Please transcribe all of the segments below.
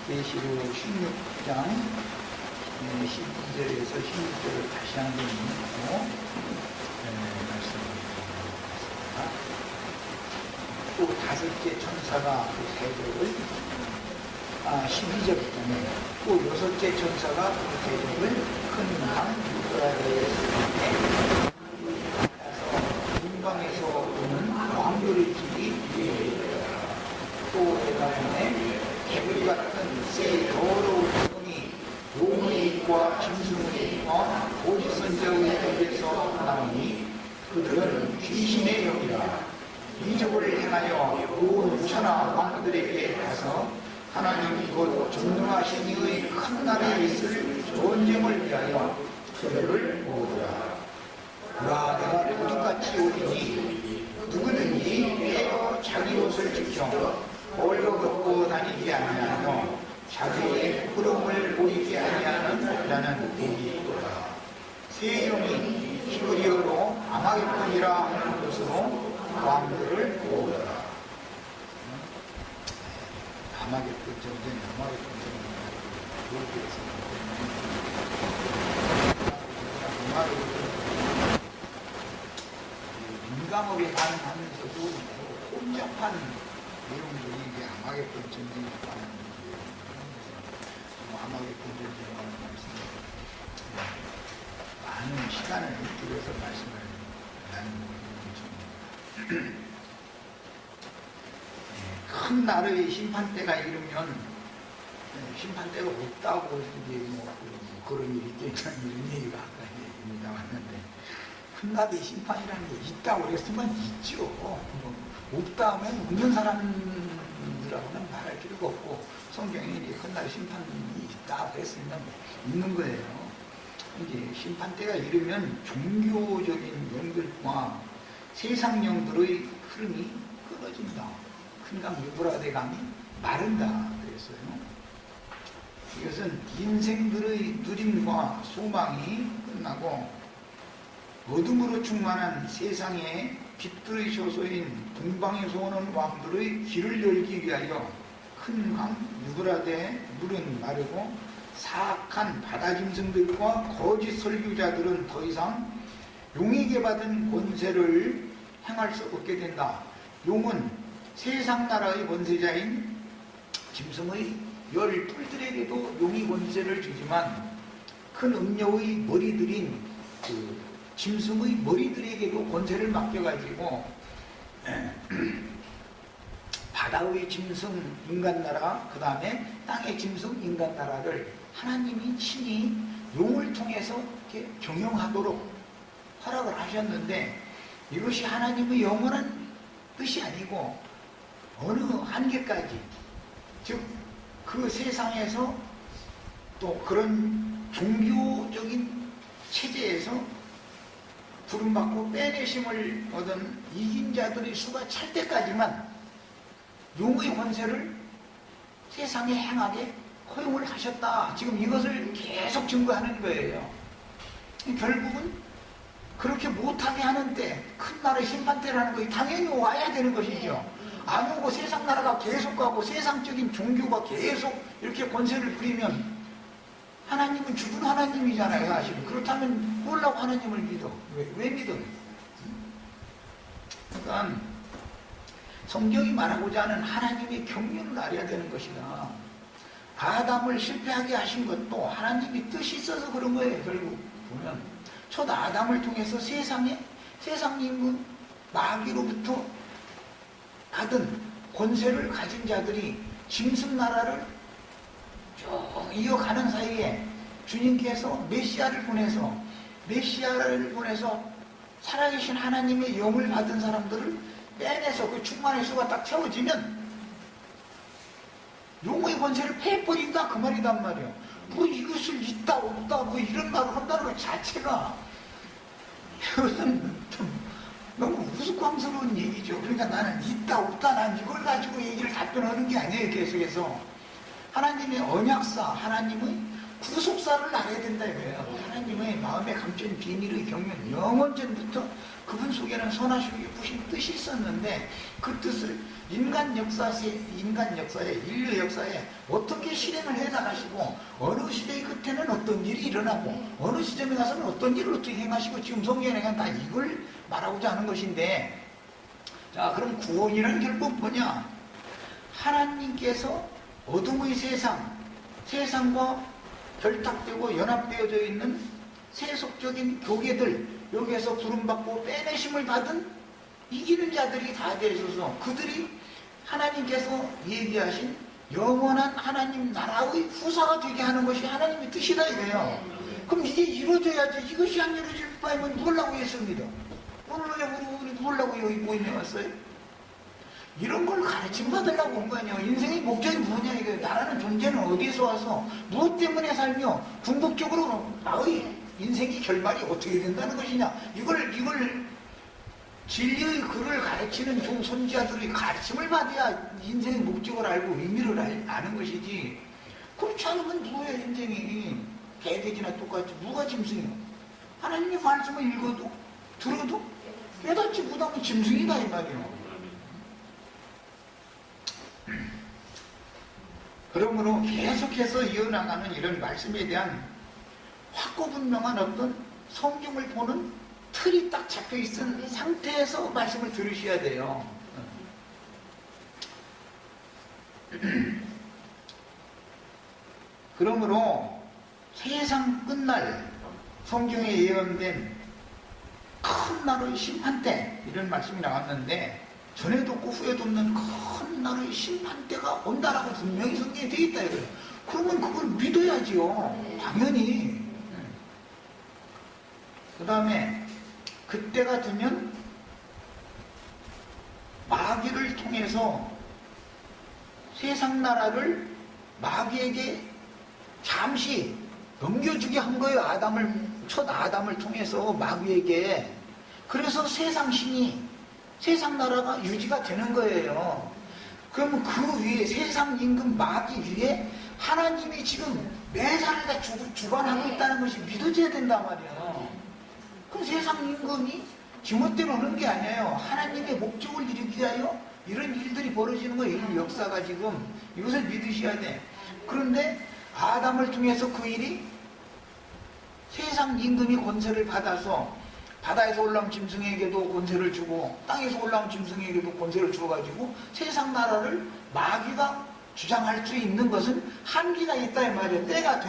계시록 16장 12절에서 16절을 다시 한번 읽고 말씀드리겠습니다. 또 다섯째 천사가 그 대접을 12절부터는 또 여섯째 천사가 그 대접을 큰 강 유브라데에 쏘는데 문방에서 오는 왕들의 길이 또 내가 보내 개구리 같은 새 더러운 손이 용의 입과 짐승의 입과 오직 선자의 입에서 나오니 그들은 귀신의 영이라. 이적을 행하여 온 천하 왕들에게 가서 하나님이 곧 전능하신 이의 큰 날에 있을 전쟁을 위하여 그들을 모으라. 내가 도둑같이 오리니 누구든지 빼어 자기 옷을 지켜 벌거벗고 다니지 아니하며 자기의 부끄러움을 보이지 아니하는 자는 복이 있도다. 세 영이 히브리어로 아마겟돈이라 하는 것으로 왕들을 모으더라. 아마겟돈 전쟁, 아마겟돈 전쟁, 민감하게 반응하면서도 혼잡한 내용들이 이게 아마겟돈 전쟁에 관한 아마겟돈 전쟁이라는 말씀을 많은 시간을 들여서 말씀을 나누고 있는 것입니다. 큰 나라의 심판대가 이르면 심판대가 없다고 이제 그런 일이 있겠냐 이런 얘기가 아까 얘기가 왔는데 큰 나라의 심판이라는 게 있다고 그랬으면 있죠. 없다 하면 없는 사람들하고는 말할 필요가 없고 성경에 큰 심판이 있다 그랬으면 있는 거예요. 이제 심판대가 이르면 종교적인 영들과 세상 영들의 흐름이 끊어진다. 큰 강 유브라데 강이 마른다 그랬어요. 이것은 인생들의 누림과 소망이 끝나고 어둠으로 충만한 세상에 빛들의 효소인 동방에서 오는 왕들의 길을 열기 위하여 큰 강 유브라데의 물은 마르고 사악한 바다 짐승들과 거짓 설교자들은 더 이상 용에게 받은 권세를 행할 수 없게 된다. 용은 세상 나라의 권세자인 짐승의 열 뿔들에게도 용이 권세를 주지만 큰 음녀의 머리들인 그 짐승의 머리들에게도 권세를 맡겨가지고 바다의 짐승 인간나라 그 다음에 땅의 짐승 인간나라를 하나님이 친히 용을 통해서 이렇게 경영하도록 허락을 하셨는데 이것이 하나님의 영원한 뜻이 아니고 어느 한계까지 즉 그 세상에서 또 그런 종교적인 체제에서 부름받고 빼내심을 얻은 이긴 자들의 수가 찰 때까지만 용의 권세를 세상에 행하게 허용을 하셨다. 지금 이것을 계속 증거하는 거예요. 결국은 그렇게 못하게 하는데 큰 나라의 심판대라는 것이 당연히 와야 되는 것이죠. 안 오고 세상 나라가 계속 가고 세상적인 종교가 계속 이렇게 권세를 부리면 하나님은 죽은 하나님이잖아요, 사실은. 그렇다면 뭘라고 하나님을 믿어? 왜 믿어요? 그러니까 성경이 말하고자 하는 하나님의 경륜을 알아야 되는 것이다. 아담을 실패하게 하신 것도 하나님이 뜻이 있어서 그런 거예요. 결국 보면 첫 아담을 통해서 세상 인구 마귀로부터 받은 권세를 가진 자들이 짐승 나라를 쭉 이어가는 사이에 주님께서 메시아를 보내서 살아계신 하나님의 영을 받은 사람들을 빼내서 그 충만의 수가 딱 채워지면 용의 권세를 패버린다 그 말이단 말이에요. 뭐 이것을 있다 없다 뭐 이런 말을 한다는 것 자체가 이것은 좀 너무 우스꽝스러운 얘기죠. 그러니까 나는 있다 없다 난 이걸 가지고 얘기를 답변하는 게 아니에요. 계속해서 하나님의 언약사 하나님의 구속사를 알아야 된다 이거예요. 하나님의 마음에 감춘 비밀의 경륜, 영원전부터 그분 속에는 선하시고 예쁘신 뜻이 있었는데 그 뜻을 인간 역사에, 인류 역사에 어떻게 실행을 해나가시고 어느 시대의 끝에는 어떤 일이 일어나고 어느 시점에 가서는 어떤 일을 어떻게 행하시고 지금 성경에 다 이걸 말하고자 하는 것인데, 자, 그럼 구원이란 결국 뭐냐? 하나님께서 어둠의 세상과 결탁되고 연합되어져 있는 세속적인 교계들, 여기에서 부름받고 빼내심을 받은 이기는 자들이 다 되셔서 그들이 하나님께서 얘기하신 영원한 하나님 나라의 후사가 되게 하는 것이 하나님의 뜻이다 이거예요. 그럼 이게 이루어져야지. 이것이 안 이루어질 바에는 누구라고 했습니다. 오늘 왜 우리 누구라고 여기 모임에 왔어요? 이런 걸 가르침 받으려고 온 거 아니에요. 인생의 목적이 뭐냐 이거예요. 나라는 존재는 어디에서 와서 무엇 때문에 살며 궁극적으로 나의 인생의 결말이 어떻게 된다는 것이냐. 이걸 진리의 글을 가르치는 종 선지자들의 가르침을 받아야 인생의 목적을 알고 의미를 아는 것이지. 그렇지 않으면 누구의 인생이 개돼지나 똑같이 누가 짐승이요? 하나님의 말씀을 읽어도 들어도 깨닫지 못하면 짐승이다 이 말이에요. 그러므로 계속해서 이어나가는 이런 말씀에 대한 확고분명한 어떤 성경을 보는 틀이 딱 잡혀있은 상태에서 말씀을 들으셔야 돼요. 그러므로 세상 끝날 성경에 예언된 큰 나라의 심판때 이런 말씀이 나왔는데 전에도 없고 후에도 없는 큰 나라의 심판때가 온다라고 분명히 성경에 되어 있다 이거예요. 그러면 그걸 믿어야지요. 당연히. 그 다음에 그때가 되면 마귀를 통해서 세상 나라를 마귀에게 잠시 넘겨주게 한 거예요. 첫 아담을 통해서 마귀에게. 그래서 세상 신이, 세상 나라가 유지가 되는 거예요. 그러면 그 위에, 세상 임금 마귀 위에 하나님이 지금 매사를 다 주관하고 있다는 것이 믿어져야 된단 말이에요. 그럼 세상 임금이 지멋대로 하는 게 아니에요. 하나님의 목적을 이루기 위하여 이런 일들이 벌어지는 거예요. 이 역사가 지금. 이것을 믿으셔야 돼. 그런데 아담을 통해서 그 일이 세상 임금이 권세를 받아서 바다에서 올라온 짐승에게도 권세를 주고 땅에서 올라온 짐승에게도 권세를 주어가지고 세상 나라를 마귀가 주장할 수 있는 것은 한계가 있다 이 말이에요. 때가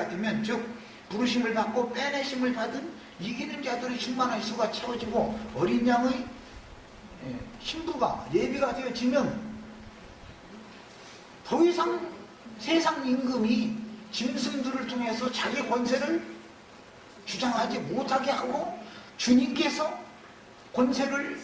되면 즉 부르심을 받고 빼내심을 받은 이기는 자들의 충만한 수가 채워지고 어린 양의 신부가 예비가 되어지면 더 이상 세상 임금이 짐승들을 통해서 자기 권세를 주장하지 못하게 하고 주님께서 권세를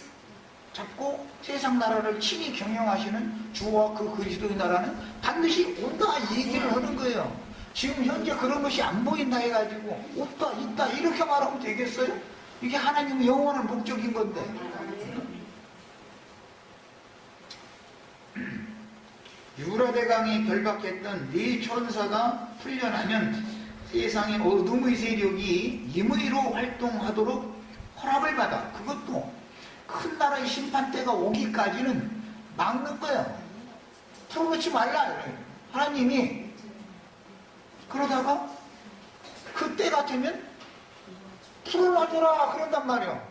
잡고 세상 나라를 친히 경영하시는 주와 그 그리스도의 나라는 반드시 온다 얘기를 하는 거예요. 지금 현재 그런 것이 안 보인다 해가지고 없다 있다 이렇게 말하면 되겠어요? 이게 하나님의 영원한 목적인 건데. 유라대강에 결박했던 네 천사가 풀려나면 세상의 어둠의 세력이 임의로 활동하도록 허락을 받아 그것도 큰 나라의 심판때가 오기까지는 막는 거예요. 풀어놓지 말라 그래요. 하나님이. 그러다가 그때가 되면 풀어놔줘라 그런단 말이에요.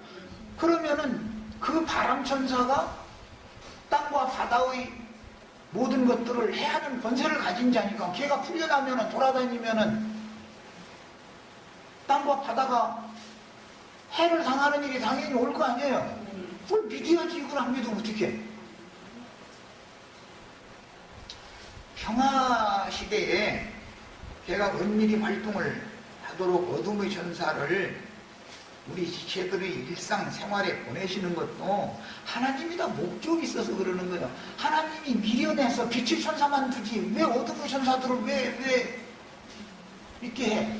그러면은 그 바람천사가 땅과 바다의 모든 것들을 해하는 권세를 가진 자니까 걔가 풀려나면은 돌아다니면은 땅과 바다가 해를 당하는 일이 당연히 올 거 아니에요. 그걸 믿어야지. 이걸 안 믿으면 어떡해. 평화시대에 걔가 은밀히 활동을 하도록 어둠의 전사를 우리 지체들의 일상생활에 보내시는 것도 하나님이 다 목적이 있어서 그러는 거예요. 하나님이 미련해서 빛의 천사만 두지 왜 어둠의 천사들을 왜 있게 해?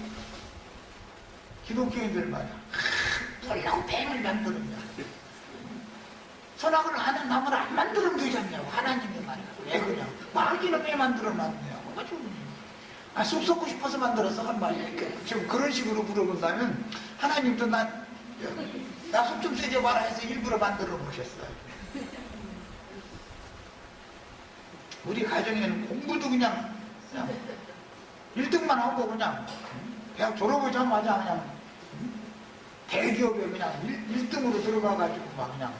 기독교인들 말이야. 뭐라고 뱀을 만들었냐. 선악을 하는 나무를 안 만들면 되지 않냐고. 하나님이 말이야. 왜 그러냐고. 마귀는 왜 만들어놨냐고. 속 썩고 싶어서 만들었어 한 말이야. 지금 그런 식으로 물어본다면 하나님도 나 속 좀 세게 봐라 해서 일부러 만들어 보셨어요. 우리 가정에는 공부도 그냥 1등만 하고 그냥 대학 졸업하자마자 그냥 대기업에 그냥 1등으로 들어가가지고 막 그냥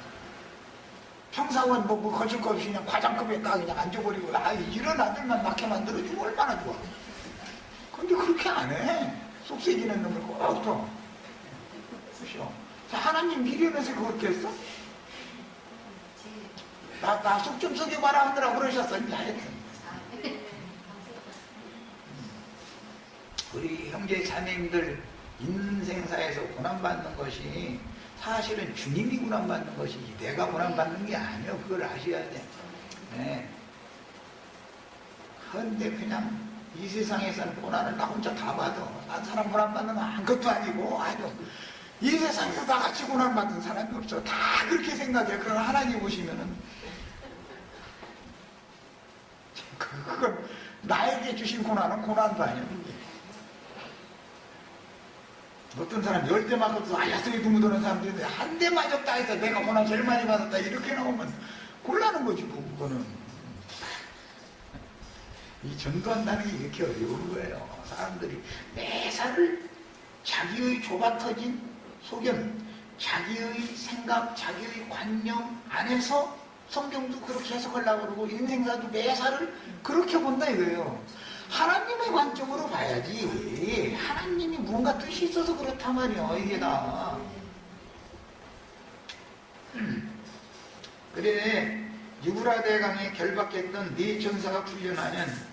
평사원 뭐 거칠 거 없이 그냥 과장급에 딱 그냥 앉아버리고 이런 아들만 낳게 만들어주면 얼마나 좋아. 근데 그렇게 안 해. 속색이는 놈을 꼭 줘. 그렇죠? 하나님 미련해서 그렇게 했어? 나 속 좀 속여봐라 하느라 그러셨어. 우리 형제 자매님들 인생사에서 고난받는 것이 사실은 주님이 고난받는 것이지 내가 고난받는 게 아니에요. 그걸 아셔야 돼. 네. 그런데 그냥 이 세상에서는 고난을 나 혼자 다 받아. 난 사람 고난받는 건 아무것도 아니고 이 세상에서 다 같이 고난받는 사람이 없어. 다 그렇게 생각해. 그러나 하나님 보시면은 그건 나에게 주신 고난은 고난도 아니야. 어떤 사람 10대 맞고도 야성이 두무드는 사람들인데 한 대 맞았다 해서 내가 고난 제일 많이 받았다 이렇게 나오면 곤란한 거지 뭐 그거는. 이 전도한다는 게 이렇게 어려운 거예요. 사람들이 매사를 자기의 좁아터진 소견, 자기의 생각, 자기의 관념 안에서 성경도 그렇게 해석하려고 그러고 인생사도 매사를 그렇게 본다 이거예요. 하나님의 관점으로 봐야지. 하나님이 뭔가 뜻이 있어서 그렇단 말이야 이게 다. 그래 유브라데강에 결박했던 네 천사가 풀려나면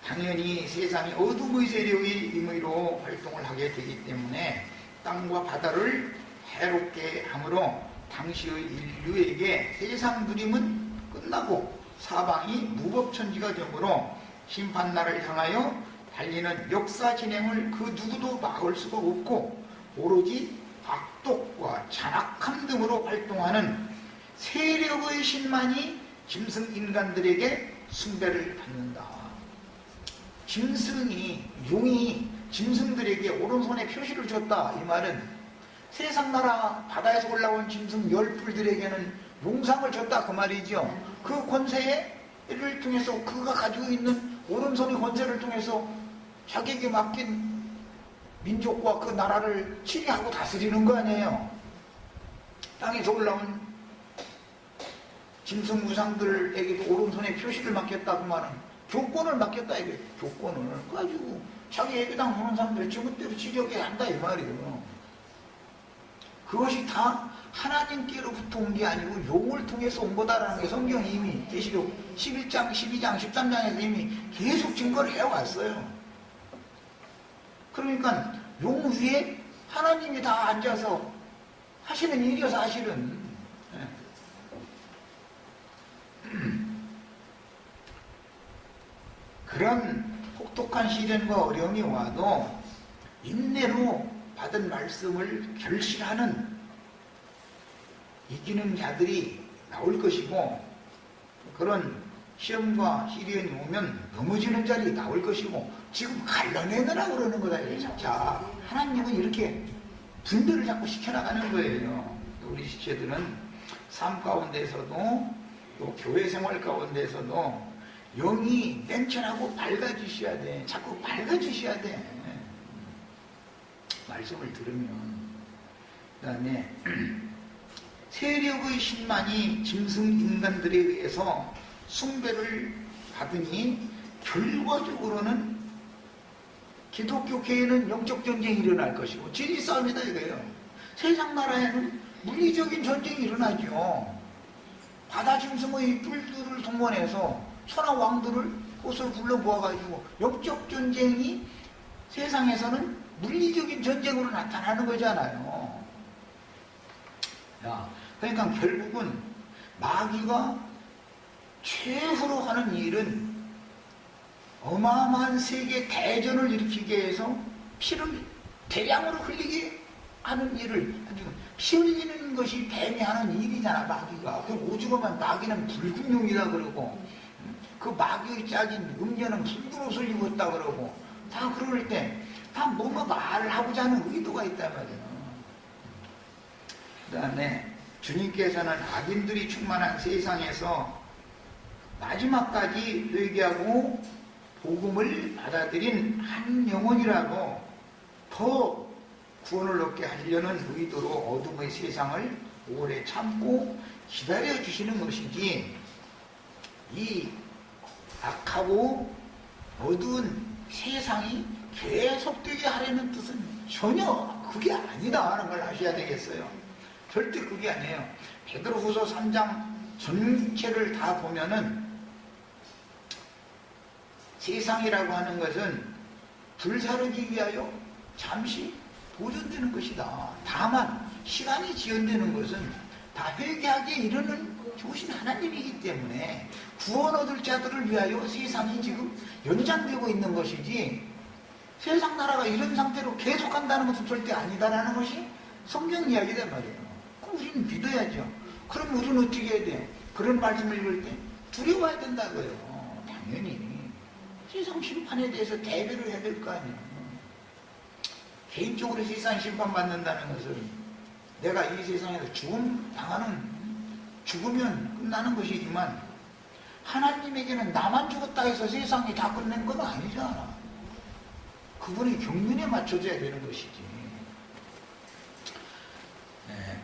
당연히 세상이 어둠의 세력의 임의로 활동을 하게 되기 때문에 땅과 바다를 해롭게 함으로 당시의 인류에게 세상 누림은 끝나고 사방이 무법천지가 되므로 심판날을 향하여 달리는 역사 진행을 그 누구도 막을 수가 없고 오로지 악독과 잔악함 등으로 활동하는 세력의 신만이 짐승 인간들에게 숭배를 받는다. 짐승이, 용이 짐승들에게 오른손에 표시를 줬다. 이 말은 세상 나라 바다에서 올라온 짐승 열풀들에게는 용상을 줬다 그 말이죠. 그 권세를 통해서 그가 가지고 있는 오른손의 권세를 통해서 자기에게 맡긴 민족과 그 나라를 치리하고 다스리는 거 아니에요. 땅에서 올라온 짐승 우상들에게도 오른손에 표시를 맡겼다 그 말은 교권을 맡겼다 이게 교권을 가지고 자기에게 당하는 사람들 지금대로 치려게 한다 이 말이에요. 그것이 다 하나님께로부터 온 게 아니고 용을 통해서 온 거다라는 게 성경이 이미 계시록 11장, 12장, 13장에서 이미 계속 증거를 해왔어요. 그러니까 용 위에 하나님이 다 앉아서 하시는 일이어서 사실은 그런 혹독한 시련과 어려움이 와도 인내로 받은 말씀을 결실하는 이기는 자들이 나올 것이고 그런 시험과 시련이 오면 넘어지는 자들이 나올 것이고 지금 갈라내느라 그러는 거다. 자, 하나님은 이렇게 분별을 자꾸 시켜나가는 거예요. 우리 지체들은 삶 가운데서도 또 교회 생활 가운데서도 영이 냉철하고 밝아지셔야 돼. 자꾸 밝아지셔야 돼. 말씀을 들으면. 그 다음에 세력의 신만이 짐승 인간들에 의해서 숭배를 받으니 결과적으로는 기독교계에는 영적 전쟁이 일어날 것이고 진리 싸움이다 이거예요. 세상 나라에는 물리적인 전쟁이 일어나죠. 바다 짐승의 뿔들을 동원해서 천하 왕들을 꽃을 불러 모아가지고 영적 전쟁이 세상에서는 물리적인 전쟁으로 나타나는 거잖아요. 그러니까 결국은 마귀가 최후로 하는 일은 어마어마한 세계 대전을 일으키게 해서 피를 대량으로 흘리게 하는 일을 피 흘리는 것이 뱀이 하는 일이잖아. 마귀가. 그 오죽하면 마귀는 붉은 용이다 그러고 그 마귀의 짝인 음녀는 붉은 옷을 입었다 그러고 다 그럴 때 다 뭔가 말을 하고자 하는 의도가 있단 말이에요. 그 다음에 주님께서는 악인들이 충만한 세상에서 마지막까지 회개하고 복음을 받아들인 한 영혼이라도 더 구원을 얻게 하려는 의도로 어둠의 세상을 오래 참고 기다려주시는 것이지, 이 악하고 어두운 세상이 계속되게 하려는 뜻은 전혀 그게 아니다라는 걸 아셔야 되겠어요. 절대 그게 아니에요. 베드로후서 3장 전체를 다 보면은 세상이라고 하는 것은 불사르기 위하여 잠시 보존되는 것이다. 다만 시간이 지연되는 것은 다 회개하기에 이르는 좋으신 하나님이기 때문에 구원 얻을 자들을 위하여 세상이 지금 연장되고 있는 것이지, 세상 나라가 이런 상태로 계속한다는 것은 절대 아니다라는 것이 성경 이야기란 말이에요. 그럼 우리는 믿어야죠. 그럼 우리는 어떻게 해야 돼요? 그런 말씀을 읽을 때 두려워야 된다고요. 당연히 세상 심판에 대해서 대비를 해야 될 거 아니에요. 개인적으로 세상 심판 받는다는 것은 내가 이 세상에서 죽으면 끝나는 것이지만, 하나님에게는 나만 죽었다 해서 세상이 다 끝낸 건 아니잖아. 그분의 경륜에 맞춰져야 되는 것이지.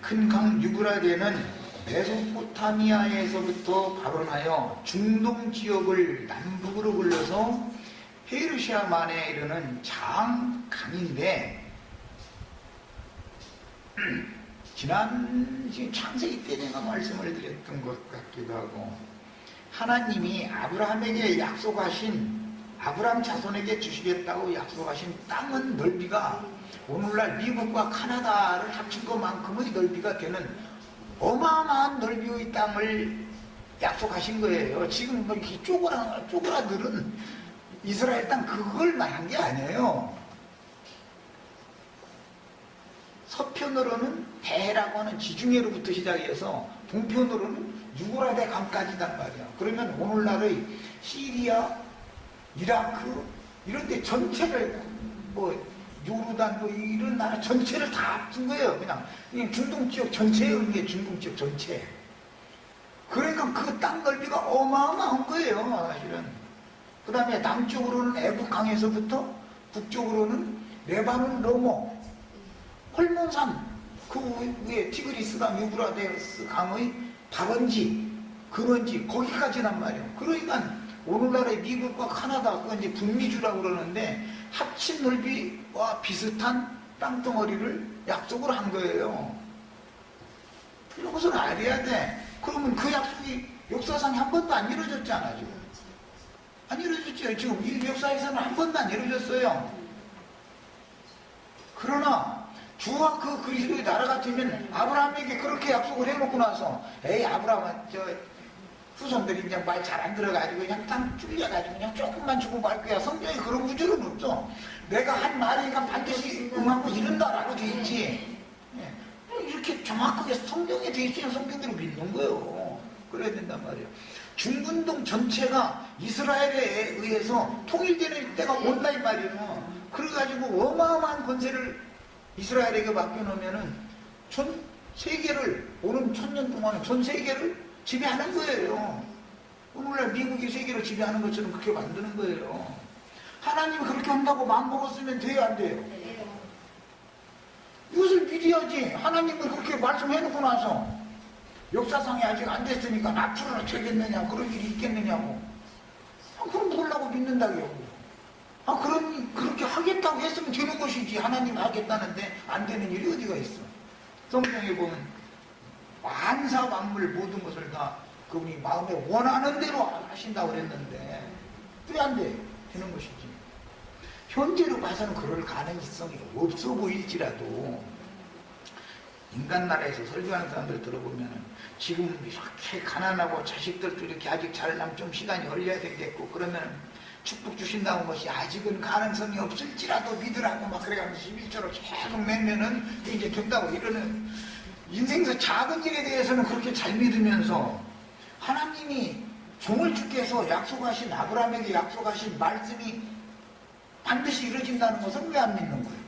큰 강 유브라데는 메소포타미아에서부터 발원하여 중동 지역을 남북으로 흘러서 페르시아만에 이르는 장강인데, 지난 창세기 때 내가 말씀을 드렸던 것 같기도 하고, 하나님이 아브라함에게 약속하신, 아브라함 자손에게 주시겠다고 약속하신 땅은 넓이가 오늘날 미국과 카나다를 합친 것만큼의 넓이가 되는 어마어마한 넓이의 땅을 약속하신 거예요. 지금 뭐 이렇게 쪼그라들은 이스라엘 땅 그걸 말한 게 아니에요. 서편으로는 대해라고 하는 지중해로부터 시작해서 동편으로는 유브라데 강까지단 말이야. 그러면 오늘날의 시리아, 이라크 이런 데 전체를, 뭐 요르단 뭐 이런 나라 전체를 다 합친 거예요. 그냥 중동 지역 전체의 게 중동 지역 전체. 그러니까 그 땅 넓이가 어마어마한 거예요, 사실은. 그 다음에 남쪽으로는 애국강에서부터 북쪽으로는 레바논 넘어 헐몬산, 그 위에 티그리스강, 유브라데스 강의 발원지, 근원지 거기까지란 말이에요. 그러니까 오늘날의 미국과 카나다, 그건 이제 북미주라고 그러는데 합친 넓이와 비슷한 땅덩어리를 약속을 한 거예요. 그런 것을 알아야 돼. 그러면 그 약속이 역사상에 한 번도 안 이루어졌잖아, 지금. 안 이루어졌죠. 지금 이 역사에서는 한 번도 안 이루어졌어요. 그러나 주와 그 그리스도의 나라 같으면 아브라함에게 그렇게 약속을 해놓고 나서, 에이, 아브라함은 후손들이 이제 말 잘 안 들어가지고 그냥 땅 줄려가지고 그냥 조금만 주고 말 거야. 성경에 그런 구절은 없어. 내가 한 말이니까 반드시 응하고 이른다라고 돼 있지. 이렇게 정확하게 성경에 돼 있으면 성경대로 믿는 거예요. 그래야 된단 말이에요. 중근동 전체가 이스라엘에 의해서 통일되는 때가 온다 이 말이에요. 그래가지고 어마어마한 권세를 이스라엘에게 맡겨놓으면은 전 세계를, 오는 1000년 동안에 전 세계를 지배하는 거예요. 오늘날 미국이 세계를 지배하는 것처럼 그렇게 만드는 거예요. 하나님이 그렇게 한다고 마음먹었으면 돼요, 안 돼요? 이것을 믿어야지. 하나님은 그렇게 말씀해놓고 나서 역사상에 아직 안 됐으니까 앞으로는 되겠느냐, 그런 일이 있겠느냐고. 그럼 뭘라고 믿는다고요. 그렇게 하겠다고 했으면 되는 것이지. 하나님 하겠다는데 안 되는 일이 어디가 있어. 성경에 보면 만사 만물 모든 것을 다 그분이 마음에 원하는 대로 하신다고 그랬는데 왜 안 돼? 되는 것이지. 현재로 봐서는 그럴 가능성이 없어 보일지라도 인간 나라에서 설교하는 사람들 들어보면은 지금 이렇게 가난하고 자식들도 이렇게 아직 자라려면 좀 시간이 걸려야 되겠고, 그러면은 축복 주신다는 것이 아직은 가능성이 없을지라도 믿으라고 막 그래가면서 11조로 계속 내면은 이제 된다고 이러는, 인생에서 작은 일에 대해서는 그렇게 잘 믿으면서 하나님이 종을 주께서 약속하신, 아브라함에게 약속하신 말씀이 반드시 이루어진다는 것을 왜 안 믿는 거예요?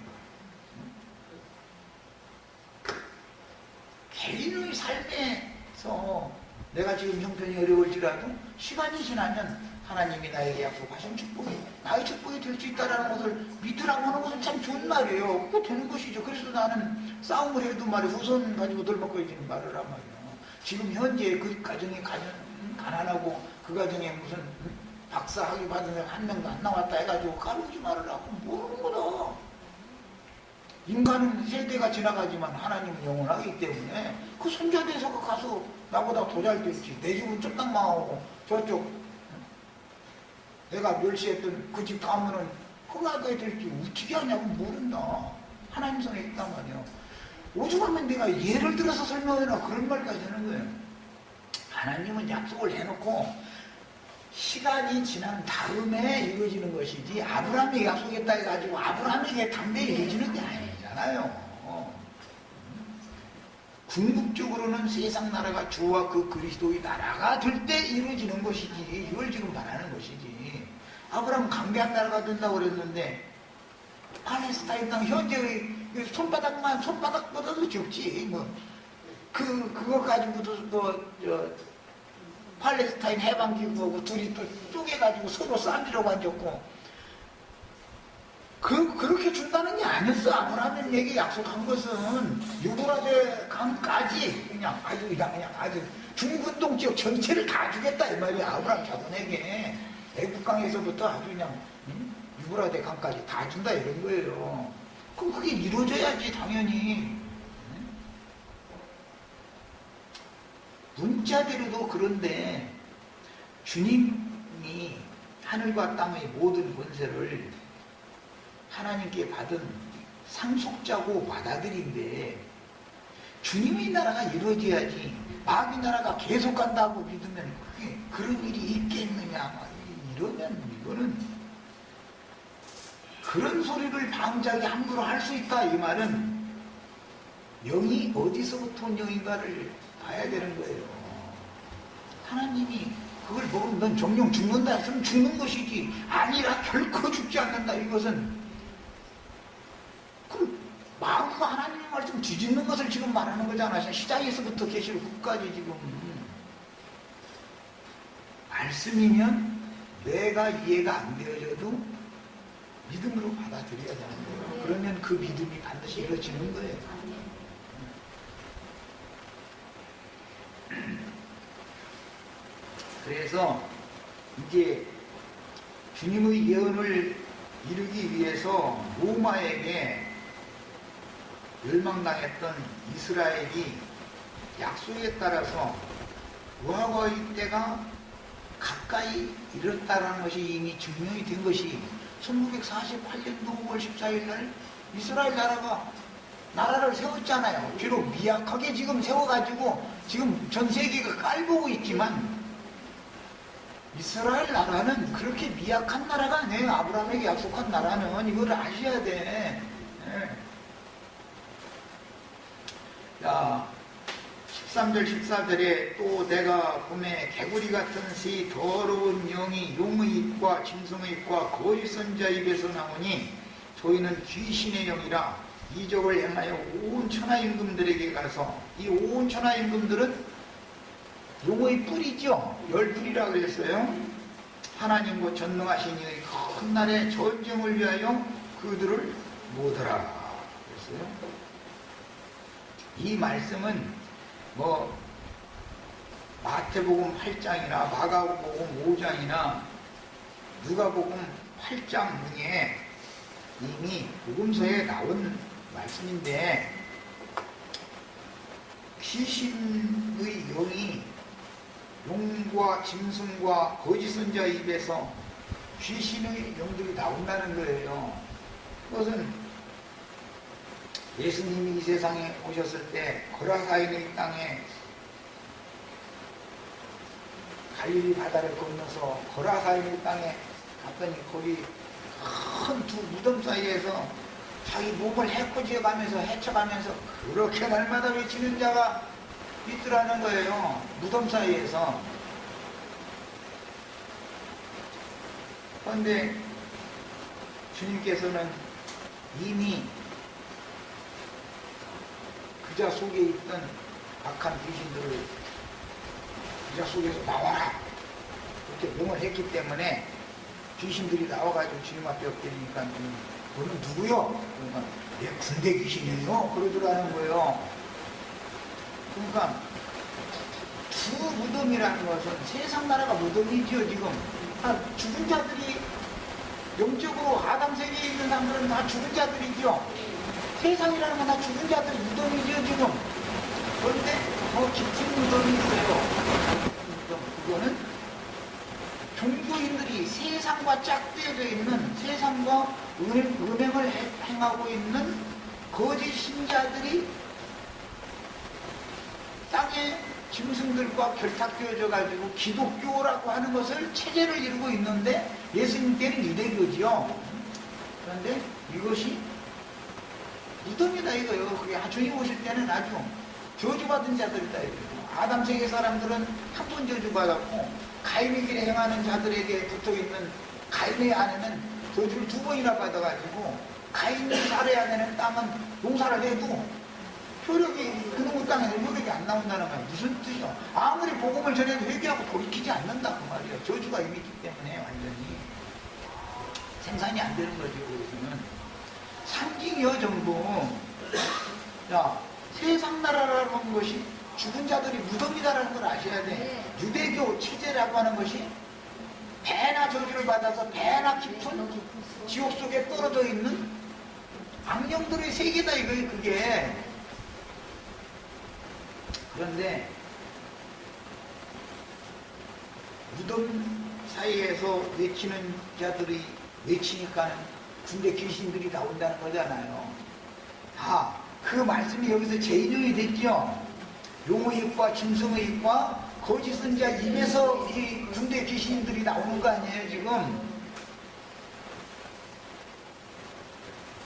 개인의 삶에서 내가 지금 형편이 어려울지라도 시간이 지나면 하나님이 나에게 약속하신 축복이 나의 축복이 될 수 있다는 것을 믿으라고 하는 것은 참 좋은 말이에요. 그거 되는 것이죠. 그래서 나는 싸움을 해도 말이야 후손 가지고 돌먹거리지는 말을 한 말이에요. 지금 현재 그 가정이 가난하고 그 가정에 무슨 박사 학위 받은 사람 한 명도 안 나왔다 해가지고 까르지 말으라고 모르는 거다. 인간은 세대가 지나가지만 하나님은 영원하기 때문에 그 손자대에서 가서 나보다 더 잘 됐지. 내 집은 쫄딱 망하고 저쪽 내가 멸시했던 그 집 가면은 그거 될지 우찌게 하냐고 모른다. 하나님 손에 있단 말이야. 오죽하면 내가 예를 들어서 설명해라 그런 말까지 하는 거예요. 하나님은 약속을 해놓고 시간이 지난 다음에 이루어지는 것이지 아브라함에게 약속했다 해가지고 아브라함에게 담대히 이루어지는 게 아니잖아요. 궁극적으로는 세상 나라가 주와 그 그리스도의 나라가 될 때 이루어지는 것이지 이걸 지금 말하는 것이지. 아브라함 강대한 나라가 된다고 그랬는데 팔레스타인 땅 현재의 손바닥보다도 적지. 그거 가지고도 팔레스타인 해방기구하고 둘이 또 쪼개가지고 서로 싸움이라고 앉았고 그렇게 준다는 게 아니었어. 아브라함에게 약속한 것은 유브라데 강까지 그냥 아주 중근동 지역 전체를 다 주겠다 이 말이야. 아브라함 자손에게 애국강에서부터 아주 그냥 유브라데 강까지 다 준다 이런 거예요. 그럼 그게 이루어져야지 당연히. 문자대로도 그런데 주님이 하늘과 땅의 모든 권세를 하나님께 받은 상속자고 받아들인데 주님의 나라가 이루어져야지 마귀 나라가 계속 간다고 믿으면 그게 그런 일이 있겠느냐. 이러면 이거는 그런 소리를 방자기 함부로 할 수 있다 이 말은 영이 어디서부터 온 영인가를 봐야 되는 거예요. 하나님이 그걸 보면 넌 정령 죽는다 했으면 죽는 것이지 아니라 결코 죽지 않는다. 이것은 그 마음과 하나님의 말씀 뒤집는 것을 지금 말하는 거잖아. 시작에서부터 계시록 끝까지 지금 말씀이면 내가 이해가 안 되어져도 믿음으로 받아들여야 되는 거예요. 그러면 그 믿음이 반드시 이루어지는 거예요. 그래서 이제 주님의 예언을 이루기 위해서 로마에게 멸망당했던 이스라엘이 약속에 따라서 무화과의 때가 가까이 이뤘다는 것이 이미 증명이 된 것이 1948년도 5월 14일 날 이스라엘 나라를 세웠잖아요. 비록 미약하게 지금 세워가지고 지금 전 세계가 깔보고 있지만 이스라엘 나라는 그렇게 미약한 나라가 아니에요. 아브라함에게 약속한 나라는 이걸 아셔야 돼. 자, 13절 14절에 또 내가 봄에 개구리 같은 새 더러운 영이 용의 입과 짐승의 입과 거짓 선지자 입에서 나오니 저희는 귀신의 영이라 이적을 행하여 온 천하 임금들에게 가서 이 온 천하 임금들은 용의 뿔이죠. 열뿔이라고 그랬어요. 하나님과 전능하신 이의 큰 날에 전쟁을 위하여 그들을 모으더라 그랬어요. 이 말씀은 마태복음 8장이나 마가복음 5장이나 누가복음 8장 중에 이미 복음서에 나온 말씀인데 귀신의 영이 용과 짐승과 거짓 선지자 입에서 귀신의 영들이 나온다는 거예요. 그것은 예수님이 이 세상에 오셨을 때 거라사인의 땅에 갈릴리 바다를 건너서 거라사인의 땅에 갔더니 거기 큰 두 무덤 사이에서 자기 몸을 헤쳐가면서 그렇게 날마다 외치는 자가 있더라는 거예요. 무덤 사이에서. 그런데 주님께서는 이미 그자 속에 있던 악한 귀신들을 그자 속에서 나와라 이렇게 명을 했기 때문에 귀신들이 나와가지고 주님 앞에 엎드리니까 너는 누구요? 그러니까 내 군대 귀신이에요 그러더라는 거예요. 그러니까 두 무덤이라는 것은 세상 나라가 무덤이지요. 지금 죽은 자들이 영적으로 아담 세계에 있는 사람들은 다 죽은 자들이죠. 세상이라는 건 다 죽은 자들 무덤이죠 지금. 그런데 더 깊은 무덤이 있어요. 그거는 종교인들이 세상과 짝대어져 있는 세상과 음행을 행하고 있는 거짓 신자들이 땅에 짐승들과 결탁되어져 가지고 기독교라고 하는 것을 체제를 이루고 있는데 예수님께는 유대교지요. 그런데 이것이 무덤이다 이거예요. 그게 주님 오실 때는 아주 저주받은 자들이다 이거예요. 아담 세계 사람들은 한 번 저주받았고 가인의 길에 행하는 자들에게 붙어있는 가인의 아내는 저주를 2번이나 받아가지고 가인이 살아야 되는 땅은 농사를 해도 효력이 그놈의 땅에서 효력이 안 나온다는 거야. 무슨 뜻이야? 아무리 복음을 전해도 회개하고 돌이키지 않는다 그 말이야. 저주가 이미 있기 때문에 완전히 생산이 안 되는 거죠. 그것은 상징이요 전부. 야 세상 나라라는 것이 죽은 자들이 무덤이다라는 걸 아셔야 돼. 유대교 체제라고 하는 것이 배나 저주를 받아서 배나 깊은 지옥 속에 떨어져 있는 악령들의 세계다 이거예요. 그게. 그런데 무덤 사이에서 외치는 자들이 외치니까 군대 귀신들이 나온다는 거잖아요. 그 말씀이 여기서 재인용이 됐죠. 용의 입과 짐승의 입과 거짓 선자 입에서 이 군대 귀신들이 나오는 거 아니에요 지금.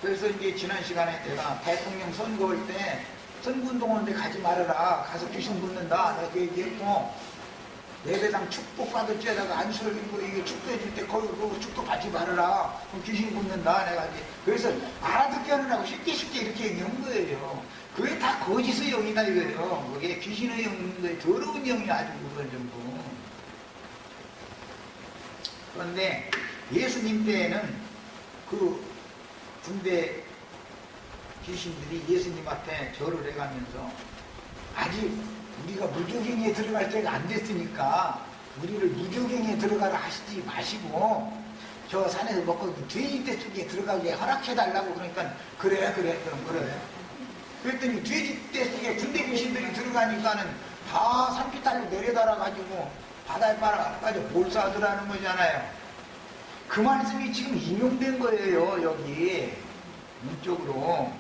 그래서 이제 지난 시간에 제가 대통령 선거할 때 선거운동하는데 가지 말아라. 가서 귀신 붙는다. 내가 얘기했고 예배당 축복 받을지에다가 안수를 입고 이게 축도해줄 때 거기 그 축도 받지 말아라. 그럼 귀신 붙는다. 내가 이제 그래서 알아듣게 하느라고 쉽게 이렇게 얘기한 거예요. 그게 다 거짓의 영이다 이거예요. 그게 귀신의 영인데 더러운 영이 아주 그걸 전부. 그런데 예수님 때에는 그 군대 귀신들이 예수님 앞에 절을 해가면서 아직 우리가 무교경에 들어갈 때가 안 됐으니까 우리를 무교경에 들어가라 하시지 마시고 저 산에서 먹고 돼지떼 속에 들어가게 허락해달라고. 그러니까 그래 그럼 그래. 그랬더니 돼지떼 속에 군대 귀신들이 들어가니까는 다 산비탈로 내려달아가지고 바다에 빨아가지고 몰사하더라는 거잖아요. 그 말씀이 지금 인용된 거예요 여기 문쪽으로.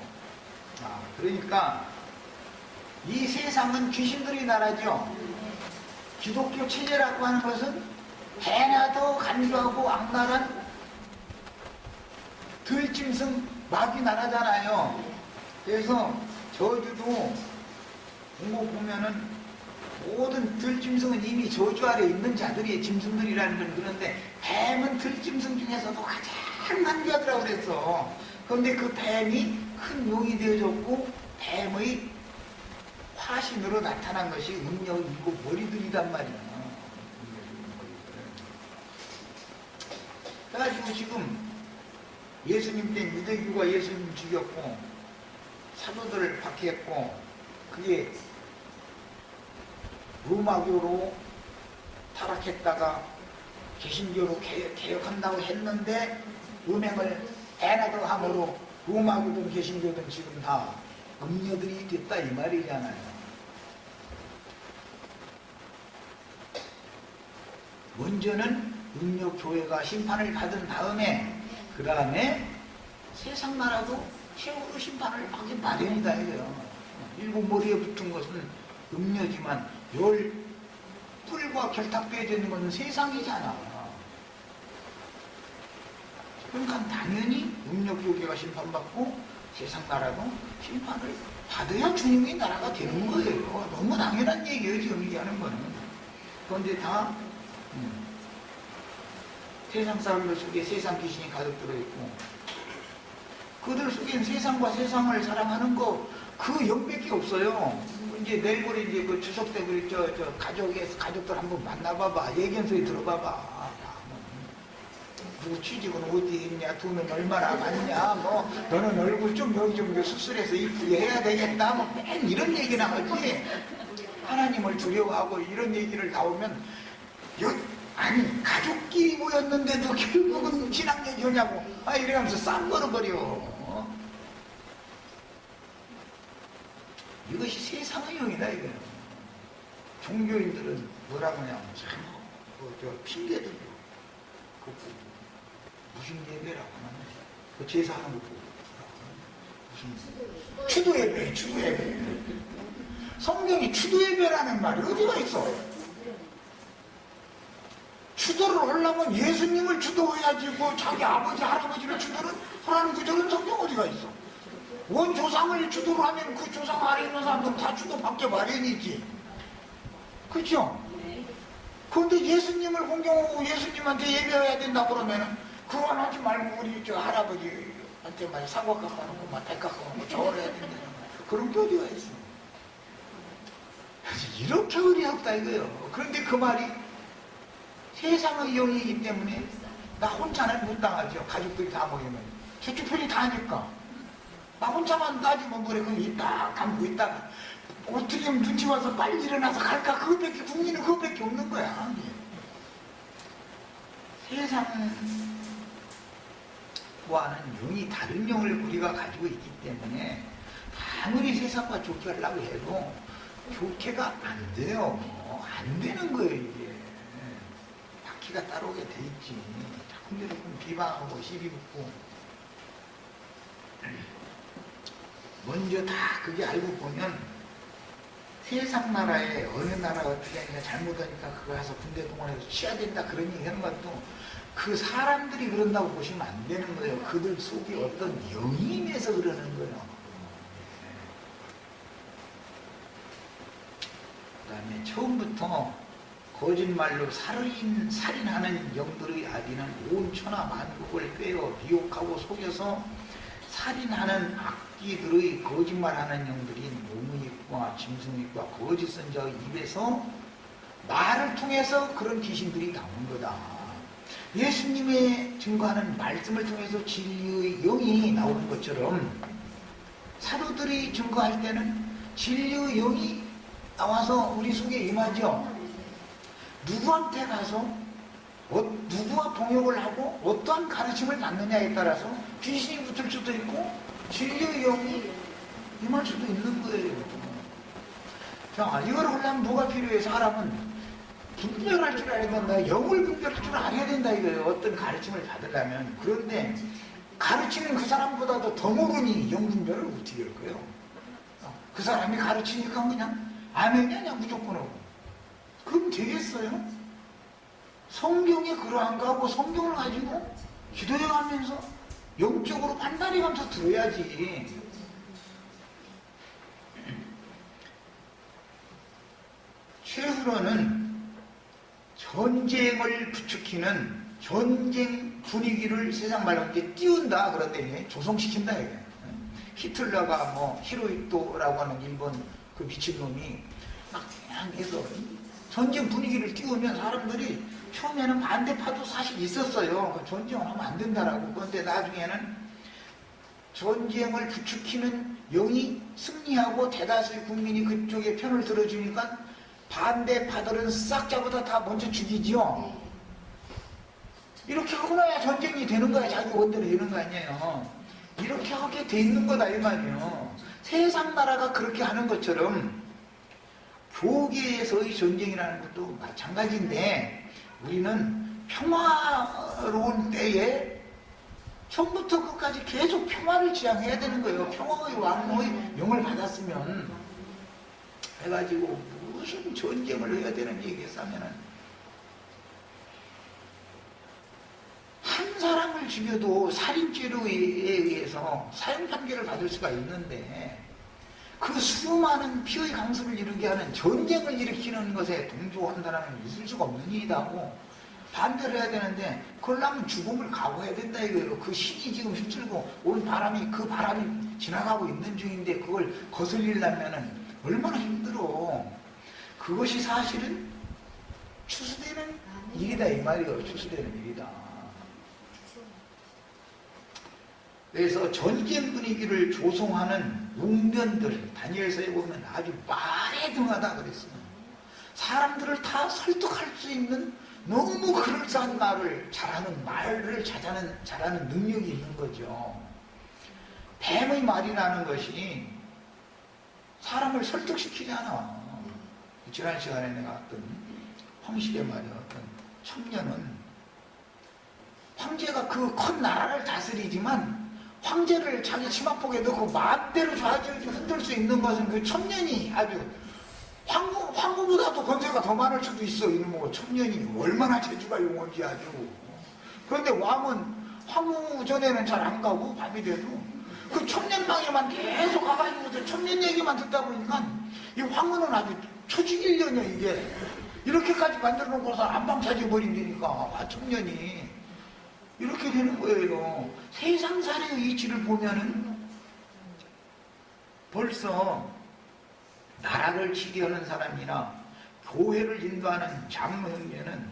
그러니까 이 세상은 귀신들의 나라죠. 기독교 체제라고 하는 것은 해나 더 간주하고 악랄한 들짐승 마귀 나라잖아요. 그래서 저주도 공부 보면은 모든 들짐승은 이미 저주 아래 있는 자들이 짐승들이라는 걸. 그런데 뱀은 들짐승 중에서도 가장 간주하더라고 그랬어. 그런데 그 뱀이 큰 용이 되어졌고 뱀의 화신으로 나타난 것이 음력 7 머리들이단 말이야. 그래가지고 지금 예수님 때 유대교가 예수님 죽였고 사도들을 박해했고 그게 로마교로 타락했다가 개신교로 개혁한다고 했는데 음행을 해나도 함으로 로마교든 개신교든 지금 다 음녀들이 됐다 이 말이잖아요. 먼저는 음녀교회가 심판을 받은 다음에 그 다음에 세상 나라도 최후로 심판을 받기 마련이다 이거요. 7 머리에 붙은 것은 음녀지만 10 뿔과 결탁되어져 있는 것은 세상이잖아. 그러니까 당연히 음녀교계가 심판받고 세상 나라도 심판을 받아야 주님의 나라가 되는 거예요. 너무 당연한 얘기예요 지금 얘기하는 거는. 그런데 다 세상 사람들 속에 세상 귀신이 가득 들어있고 그들 속엔 세상과 세상을 사랑하는 거 그 영밖에 없어요. 이제 내일 모레 이제 그 추석 때 그 저 가족들 한번 만나봐봐. 예견소리 들어봐봐. 누구 취직은 어디 있냐, 돈은 얼마나 많냐, 뭐 너는 얼굴 좀 여기 좀 수술해서 이쁘게 해야 되겠다, 뭐 맨 이런 얘기 나오지. 하나님을 두려워하고 이런 얘기를 나오면 아니 가족끼리 모였는데도 결국은 신앙 얘기하냐고 이래가면서 쌈 걸어버려. 이것이 세상의 영이다 이거예요. 종교인들은 뭐라고 하냐면 참 핑계들고 무슨 예배라고 하면 그 제사하는 거 보고 무슨 추도예배, 추도예배. 성경이 추도예배라는 말이 어디가 있어? 추도를 하려면 예수님을 추도해야지 뭐 자기 아버지 할아버지를 추도를 하라는 구절은 성경 어디가 있어? 원 조상을 추도를 하면 그 조상 아래 있는 사람들은 다 추도 받게 마련이지. 그렇죠? 그런데 예수님을 공경하고 예수님한테 예배해야 된다 그러면은 그건 하지 말고 우리 저 할아버지한테 말 사과 깎아놓고 막 깎아놓고 저걸 해야 된다. 그런 게 어디가 있어? 이렇게 어리없다 이거예요. 그런데 그 말이 세상의 영이기 때문에 나 혼자는 못 당하죠. 가족들이 다 모이면 저쪽 편이 다 하니까 나 혼자만 따지면 뭐래. 그럼 있다 감고 있다가 어떻게 하면 눈치 와서 빨리 일어나서 갈까? 그것밖에 국민은 그것밖에 없는 거야. 세상과는 영이 다른 영을 우리가 가지고 있기 때문에 아무리 세상과 좋게 하려고 해도 좋게가 안 돼요. 안 되는 거예요 이게. 바퀴가 따라오게 돼 있지. 자꾸 비방하고 시비 붙고. 먼저 다 그게 알고 보면 세상 나라에 어느 나라가 어떻게 하니까 잘못하니까 그거 가서 군대 동원해서 치야 된다 그런 얘기 하는 것도 그 사람들이 그런다고 보시면 안 되는 거예요. 그들 속에 어떤 영이 임해서 그러는 거예요. 그 다음에 처음부터 거짓말로 살인하는 영들의 아비는 온 천하 만국을 꿰어 미혹하고 속여서 살인하는 악기들의 거짓말하는 영들이 노무익과 짐승익과 거짓 선자의 입에서 말을 통해서 그런 귀신들이 나오는 거다. 예수님의 증거하는 말씀을 통해서 진리의 영이 나오는 것처럼 사도들이 증거할 때는 진리의 영이 나와서 우리 속에 임하죠. 누구한테 가서 누구와 동역을 하고 어떠한 가르침을 받느냐에 따라서 귀신이 붙을 수도 있고 진리의 영이 임할 수도 있는 거예요. 자, 이걸 하려면 뭐가 필요해? 사람은 분별할 줄 알아야 된다. 영을 분별할 줄 알아야 된다 이거예요. 어떤 가르침을 받으려면. 그런데 가르치는 그 사람보다도 더 모르니 영 분별을 어떻게 할 거예요? 그 사람이 가르치니까 그냥 아멘이냐 무조건 하고. 그럼 되겠어요? 성경에 그러한 거하고 성경을 가지고 기도해가면서 영적으로 판단해가면서 들어야지. 최후로는 전쟁을 부추기는 전쟁 분위기를 세상 말로 이제 띄운다. 그런데 조성시킨다 이게. 히틀러가 뭐 히로히토라고 하는 일본 그 미친놈이 막 그냥 해서 전쟁 분위기를 띄우면 사람들이 처음에는 반대파도 사실 있었어요. 전쟁을 하면 안 된다라고. 그런데 나중에는 전쟁을 부추기는 영이 승리하고 대다수의 국민이 그쪽에 편을 들어주니까 반대파들은 싹 잡아다 다 먼저 죽이죠. 이렇게 하고 나야 전쟁이 되는 거야. 자기 원대로 되는 거 아니에요. 이렇게 하게 돼 있는 거다 이 말이에요. 세상 나라가 그렇게 하는 것처럼 교계에서의 전쟁이라는 것도 마찬가지인데 우리는 평화로운 때에 처음부터 끝까지 계속 평화를 지향해야 되는 거예요. 평화의 왕의 영을 받았으면 해가지고 무슨 전쟁을 해야 되는 얘기했으면은 한 사람을 죽여도 살인죄로에 의해서 사형 판결을 받을 수가 있는데 그 수많은 피의 강수를 이루게 하는 전쟁을 일으키는 것에 동조한다는 있을 수가 없는 일이다 하고 반대를 해야 되는데 그러려면 죽음을 각오해야 된다 이거예요. 그 신이 지금 휩쓸고 온 바람이 그 바람이 지나가고 있는 중인데 그걸 거슬리려면은 얼마나 힘들어. 그것이 사실은 추수되는 일이다 이 말이에요. 추수되는 일이다. 그래서 전쟁 분위기를 조성하는 웅변들 다니엘서에 보면 아주 말에 등하다 그랬어요. 사람들을 다 설득할 수 있는 너무 그럴싸한 말을 잘하는 능력이 있는 거죠. 뱀의 말이라는 것이 사람을 설득시키잖아. 지난 시간에 내가 어떤 황실의 말이 어떤 청년은 황제가 그 큰 나라를 다스리지만 황제를 자기 치마폭에 넣고 마음대로 좌지우지 흔들 수 있는 것은 그 청년이 아주 황후보다도 권세가 더 많을 수도 있어. 이놈의 청년이 얼마나 재주가 용한지 아주. 그런데 왕은 황후 전에는 잘 안 가고 밤이 돼도 그 청년방에만 계속 가가지고 청년 얘기만 듣다 보니까 이 황후는 아주 초지일년이야 이게. 이렇게까지 만들어 놓고서 안방 차지버린다니까 청년이. 이렇게 되는 거예요. 세상살이의 이치를 보면은 벌써 나라를 지휘하는 사람이나 교회를 인도하는 장로 형제는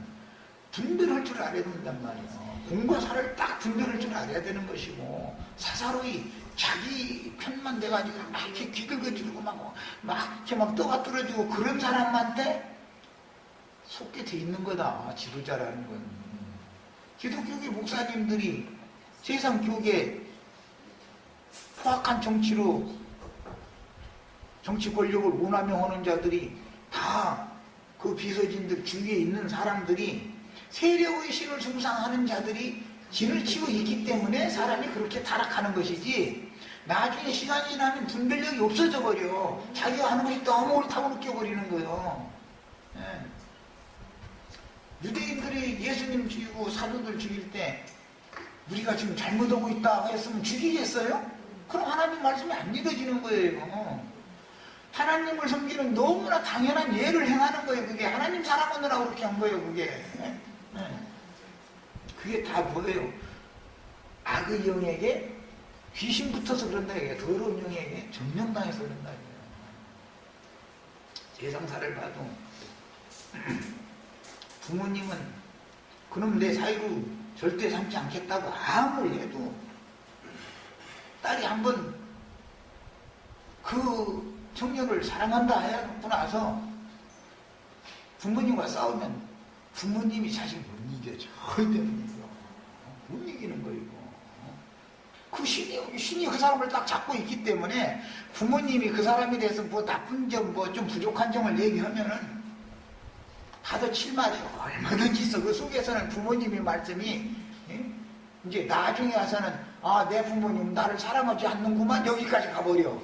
분별할 줄 알아야 된단 말이에요. 공과 사를 딱 분별할 줄 알아야 되는 것이고 사사로이 자기 편만 돼가지고 막 이렇게 귀긁어주고 막 이렇게 막 떠가 뚫어주고 그런 사람한테 속게 돼 있는 거다. 지도자라는 건. 기독교계 목사님들이 세상 교계 포악한 정치로 정치 권력을 운하명하는 자들이 다 그 비서진들 주위에 있는 사람들이 세력의 신을 숭상하는 자들이 진을 치고 있기 때문에 사람이 그렇게 타락하는 것이지 나중에 시간이 지나면 분별력이 없어져 버려. 자기가 하는 것이 너무 옳다고 느껴버리는 거예요. 예. 유대인들이 예수님 죽이고 사도들 죽일 때 우리가 지금 잘못하고 있다 했으면 죽이겠어요? 그럼 하나님 말씀이 안 믿어지는 거예요. 하나님을 섬기는 너무나 당연한 예를 행하는 거예요. 그게 하나님 사랑하느라고 그렇게 한 거예요. 그게 그게 다 뭐예요? 악의 영에게 귀신 붙어서 그런다 이게 더러운 영에게 점령당해서 그런다 이거예요. 세상사를 봐도 부모님은 그놈 내 사이로 절대 삼지 않겠다고 아무리 해도 딸이 한번 그 청년을 사랑한다 해놓고 나서 부모님과 싸우면 부모님이 자식 못 이겨. 절대 못 이겨. 못 이기는 거예요. 그 신이 그 사람을 딱 잡고 있기 때문에 부모님이 그 사람에 대해서 뭐 나쁜 점, 뭐 좀 부족한 점을 얘기하면은 다들 칠말이에요. 얼마든지 있어. 그 속에서는 부모님의 말씀이 이제 나중에 와서는 내 부모님 나를 사랑하지 않는구만 여기까지 가버려.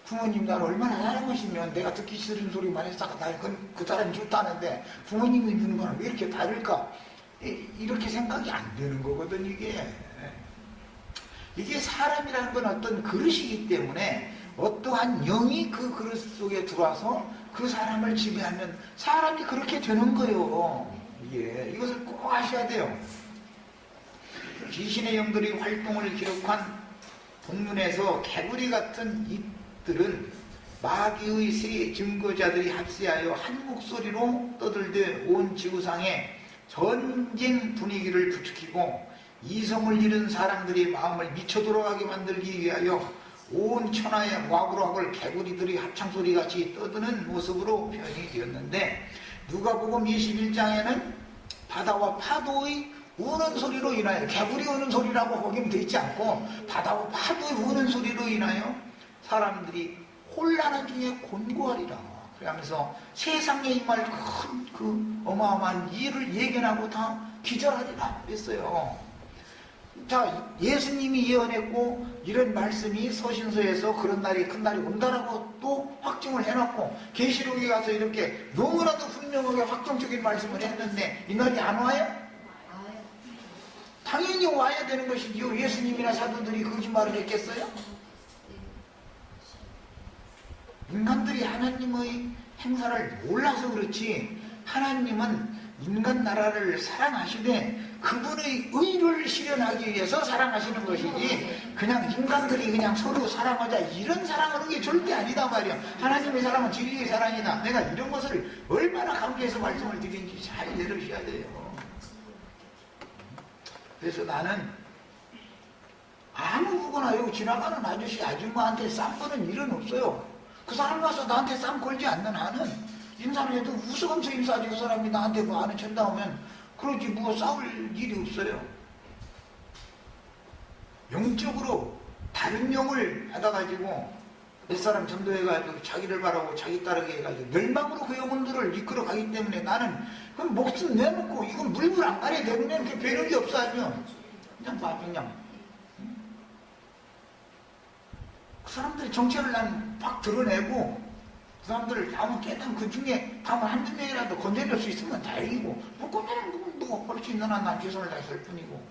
부모님 나를 얼마나 사랑하시면 내가 듣기 싫은 소리만 했다가 그 사람이 좋다는데 부모님이 듣는 거랑 왜 이렇게 다를까? 이렇게 생각이 안 되는 거거든 이게. 이게 사람이라는 건 어떤 그릇이기 때문에 어떠한 영이 그 그릇 속에 들어와서 그 사람을 지배하면 사람이 그렇게 되는 거예요. 이것을 꼭 아셔야 돼요. 귀신의 영들이 활동을 기록한 본문에서 개구리 같은 입들은 마귀의 세 증거자들이 합세하여 한 목소리로 떠들되 온 지구상에 전쟁 분위기를 부추기고 이성을 잃은 사람들이 마음을 미쳐 돌아가게 만들기 위하여 온 천하의 와구락을 개구리들이 합창소리같이 떠드는 모습으로 표현이 되었는데 누가복음 21장에는 바다와 파도의 우는 소리로 인하여 개구리 우는 소리라고 거기는 돼 있지 않고 바다와 파도의 우는 소리로 인하여 사람들이 혼란한 중에 곤고하리라. 그러면서 세상에 임할 그 어마어마한 일을 예견하고 다 기절하리라 그랬어요. 자, 예수님이 예언했고 이런 말씀이 서신서에서 그런 날이 큰 날이 온다라고 또 확증을 해놓고 계시록에 가서 이렇게 너무나도 분명하게 확정적인 말씀을 했는데 이 날이 안 와요? 당연히 와야 되는 것이지요. 예수님이나 사도들이 거짓말을 했겠어요? 인간들이 하나님의 행사를 몰라서 그렇지 하나님은 인간 나라를 사랑하시되 그분의 의를 실현하기 위해서 사랑하시는 것이지 그냥 인간들이 그냥 서로 사랑하자 이런 사랑하는 게 절대 아니다 말이야. 하나님의 사랑은 진리의 사랑이다. 내가 이런 것을 얼마나 강조해서 말씀을 드리는지 잘 들으셔야 돼요. 그래서 나는 아무 누구나 여기 지나가는 아저씨 아줌마한테 쌈 거는 일은 없어요. 그 사람 와서 나한테 쌈 걸지 않는 한은 인사를 해도 웃으면서 인사하지. 그 사람이 나한테 뭐 안을 쳤다 오면 그러지 뭐 싸울 일이 없어요. 영적으로 다른 영을 받아가지고 몇 사람 전도해가지고 자기를 바라고 자기 따르게 해가지고 멸망으로 그 영혼들을 이끌어 가기 때문에 나는 그럼 목숨 내놓고 이건 물불 안 가려 때문에 그렇게 배는 게 없어. 하면 그냥 봐 그냥 그 사람들의 정체를 난 막 드러내고 그 사람들을 다음은 깨닫는 그 중에 다음은 한두 명이라도 건져낼 수 있으면 다행이고 뭐 건져내면 뭐 할 수 있는 한 난 최선을 다했을 뿐이고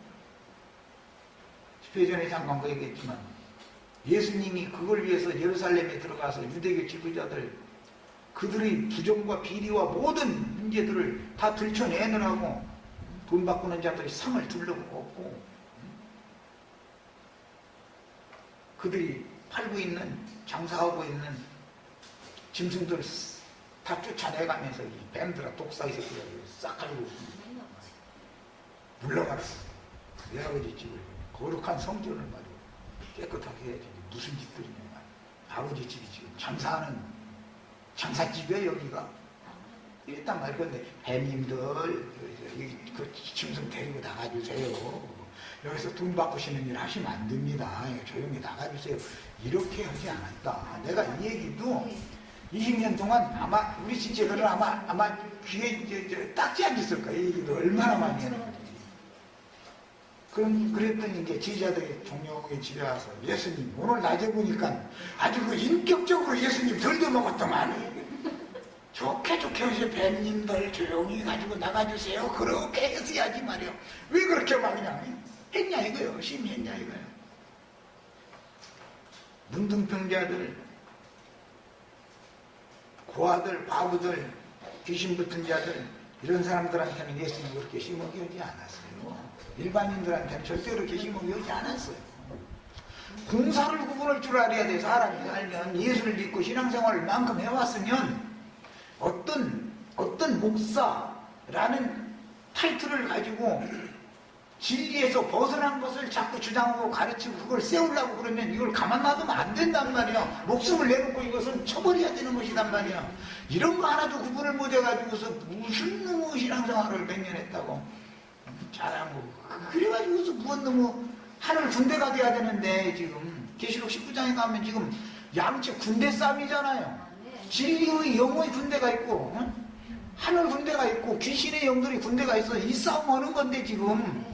10회 전에 잠깐 그 얘기했지만 예수님이 그걸 위해서 예루살렘에 들어가서 유대교 지도자들 그들의 부정과 비리와 모든 문제들을 다 들춰내느라고 돈 바꾸는 자들이 상을 둘러먹었고 그들이 팔고 있는 장사하고 있는 짐승들 다 쫓아내가면서 이 뱀들아 독사의 새끼들을 싹 가지고 물러가라. 내 아버지 집을 거룩한 성전을 말이고 깨끗하게 해야지. 무슨 짓들이냐 말이야. 아버지 집이 지금 장사하는 장사집이에요 여기가. 이랬단 말이야. 근데 뱀님들 그 짐승 데리고 나가주세요. 여기서 돈 바꾸시는 일 하시면 안 됩니다. 조용히 나가주세요. 이렇게 하지 않았다. 내가 이 얘기도 20년 동안 아마 우리 지체들은 아마 귀에 딱지 앉았을 거야. 이 얘기도 얼마나 많이 했는지. 그랬더니 이제 지휘자들이 종료하게 집에 와서 예수님 오늘 낮에 보니까 아주 그 인격적으로 예수님 덜겨먹었더만. 좋게 하세요. 뱀님들 조용히 가지고 나가주세요. 그렇게 했어야지 말이요. 왜 그렇게 막 그냥 했냐 이거요. 열심히 했냐 이거요. 문둥병자들, 고아들, 과부들, 귀신 붙은 자들 이런 사람들한테는 예수님이 그렇게 심하게 하지 않았어요. 일반인들한테는 절대로 그렇게 심하게 하지 않았어요. 공사를 구분할 줄 알아야 돼. 사람이 살면 예수를 믿고 신앙생활을 만큼 해왔으면 어떤 목사라는 타이틀을 가지고 진리에서 벗어난 것을 자꾸 주장하고 가르치고 그걸 세우려고 그러면 이걸 가만 놔두면 안 된단 말이야. 목숨을 내놓고 이것은 처벌해야 되는 것이단 말이야. 이런 거 하나도 구분을 못 해가지고서 무슨 놈의 신앙생활을 몇 년 했다고 잘한 거. 그래가지고서 무슨 놈의 하늘 군대가 돼야 되는데 지금 계시록 19장에 가면 지금 양측 군대 싸움이잖아요. 진리의 영의 군대가 있고 하늘 군대가 있고 귀신의 영들이 군대가 있어. 이 싸움 하는 건데 지금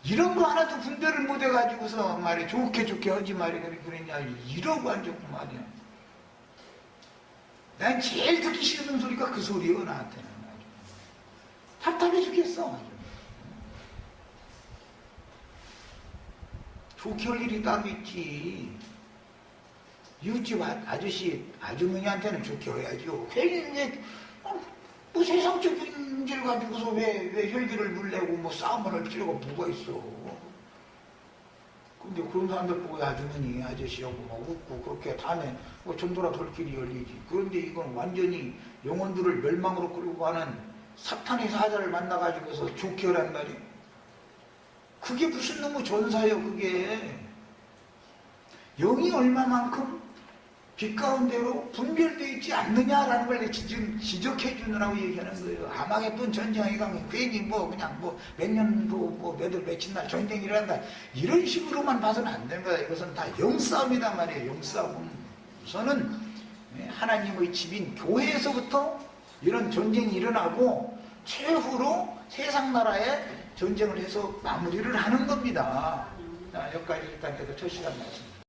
이런 거 하나도 분별을 못 해가지고서 말이야 좋게 하지 말이야 그랬냐 이러고 앉았고 말이야. 난 제일 듣기 싫은 소리가 그 소리요 나한테는. 답답해 죽겠어. 좋게 할 일이 따로 있지. 이웃집 아저씨 아주머니한테는 좋게 해야죠. 괜히 이제 뭐 세상적인 문제를 가지고서 왜 혈기를 물내고 뭐 싸움을 할 필요가 뭐가 있어. 근데 그런 사람들 보고 아주머니 아저씨하고 막 웃고 그렇게 다음에 뭐 전도라 돌길이 열리지. 그런데 이건 완전히 영혼들을 멸망으로 끌고 가는 사탄의 사자를 만나가지고서 좋게 하란 말이에요. 그게 무슨 놈의 전사예요. 그게 영이 얼마만큼 빛 가운데로 분별되어 있지 않느냐라는 걸 지금 지적해 주느라고 얘기하는 거예요. 아마겟돈 전쟁에 가면 괜히 그냥 몇 년도 며칠 날 전쟁이 일어난다 이런 식으로만 봐서는 안 되는 거야. 이것은 다 영싸움이란 말이에요. 영싸움. 우선은 하나님의 집인 교회에서부터 이런 전쟁이 일어나고 최후로 세상 나라에 전쟁을 해서 마무리를 하는 겁니다. 자, 여기까지 일단 해서 첫 시간 말씀.